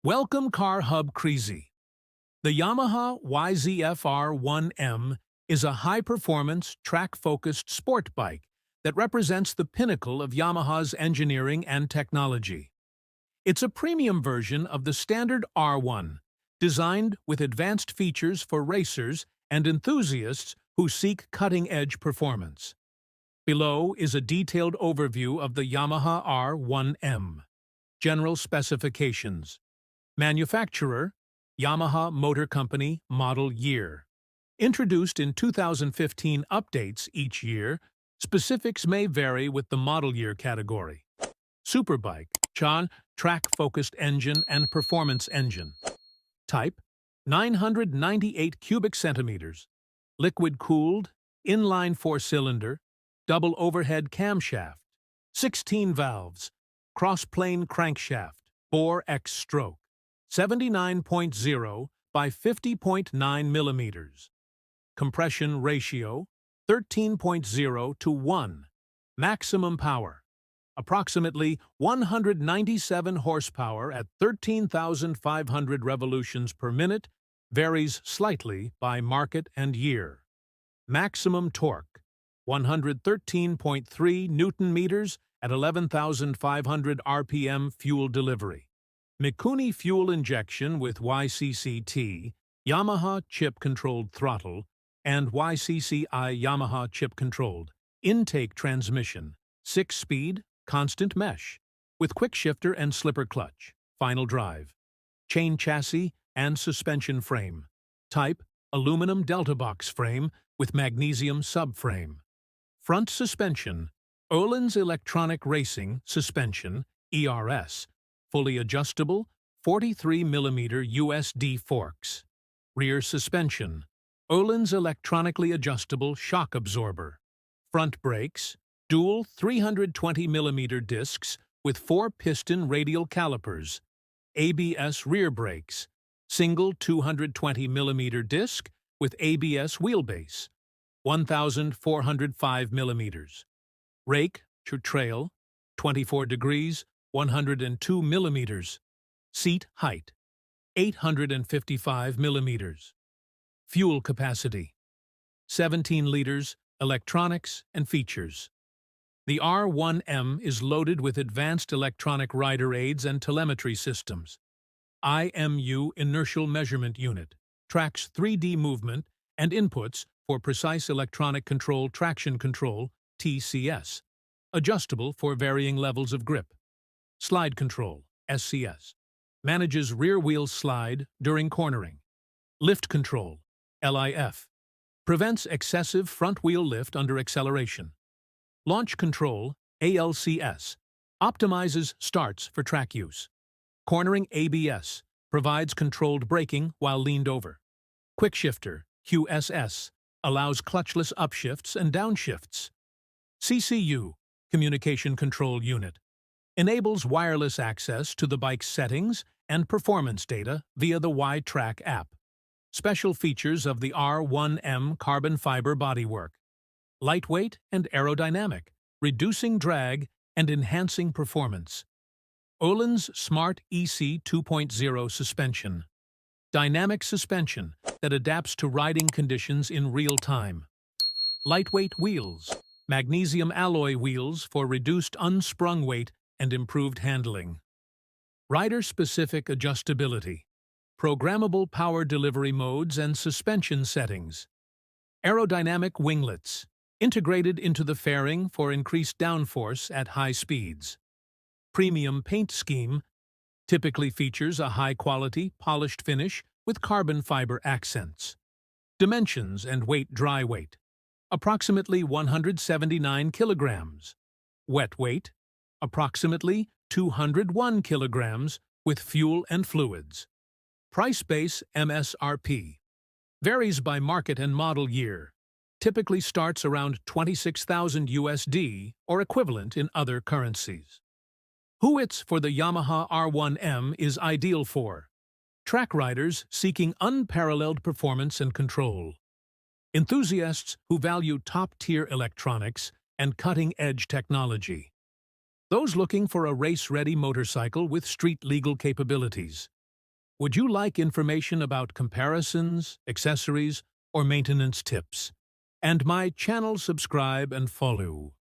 Welcome Car Hub Crazy. The Yamaha YZF-R1M is a high-performance, track-focused sport bike that represents the pinnacle of Yamaha's engineering and technology. It's a premium version of the standard R1, designed with advanced features for racers and enthusiasts who seek cutting-edge performance. Below is a detailed overview of the Yamaha R1M. General specifications. Manufacturer, Yamaha Motor Company, model year. Introduced in 2015 updates each year, specifics may vary with the model year category. Superbike, track-focused engine and performance engine. Type, 998 cubic centimeters. Liquid-cooled, inline four-cylinder, double overhead camshaft, 16 valves, cross-plane crankshaft, bore X stroke, 79.0 by 50.9 millimeters. Compression ratio, 13.0 to 1. Maximum power, approximately 197 horsepower at 13,500 revolutions per minute, varies slightly by market and year. Maximum torque, 113.3 Newton-meters at 11,500 RPM fuel delivery. Mikuni fuel injection with YCCT, Yamaha chip-controlled throttle, and YCCI Yamaha chip-controlled. Intake transmission, 6-speed, constant mesh, with quick shifter and slipper clutch. Final drive. Chain chassis and suspension frame. Type, aluminum delta box frame with magnesium subframe. Front suspension, Öhlins Electronic Racing Suspension, ERS, fully adjustable, 43mm USD forks. Rear suspension, Öhlins Electronically Adjustable Shock Absorber. Front brakes, dual 320mm discs with 4-piston radial calipers. ABS rear brakes, single 220mm disc with ABS wheelbase, 1,405 millimeters. Rake to trail, 24 degrees, 102 millimeters. Seat height, 855 millimeters. Fuel capacity, 17 liters, electronics and features. The R1M is loaded with advanced electronic rider aids and telemetry systems. IMU inertial measurement unit tracks 3D movement and inputs for precise electronic control traction control, TCS, adjustable for varying levels of grip. Slide control, SCS, manages rear wheel slide during cornering. Lift control, LIF, prevents excessive front wheel lift under acceleration. Launch control, ALCS, optimizes starts for track use. Cornering ABS, provides controlled braking while leaned over. Quick shifter, QSS, allows clutchless upshifts and downshifts. CCU, Communication Control Unit, enables wireless access to the bike's settings and performance data via the Y-Track app. Special features of the R1M carbon fiber bodywork. Lightweight and aerodynamic, reducing drag and enhancing performance. Öhlins Smart EC 2.0 suspension. Dynamic suspension that adapts to riding conditions in real time. Lightweight wheels. Magnesium alloy wheels for reduced unsprung weight and improved handling. Rider-specific adjustability. Programmable power delivery modes and suspension settings. Aerodynamic winglets, integrated into the fairing for increased downforce at high speeds. Premium paint scheme, typically features a high-quality, polished finish with carbon fiber accents. Dimensions and weight dry weight, approximately 179 kilograms. Wet weight, approximately 201 kilograms with fuel and fluids. Price base MSRP varies by market and model year, typically starts around 26,000 USD or equivalent in other currencies. Who it's for the Yamaha R1M is ideal for track riders seeking unparalleled performance and control, enthusiasts who value top-tier electronics and cutting-edge technology, those looking for a race-ready motorcycle with street-legal capabilities, Would you like information about comparisons, accessories, or maintenance tips? And my channel subscribe and follow.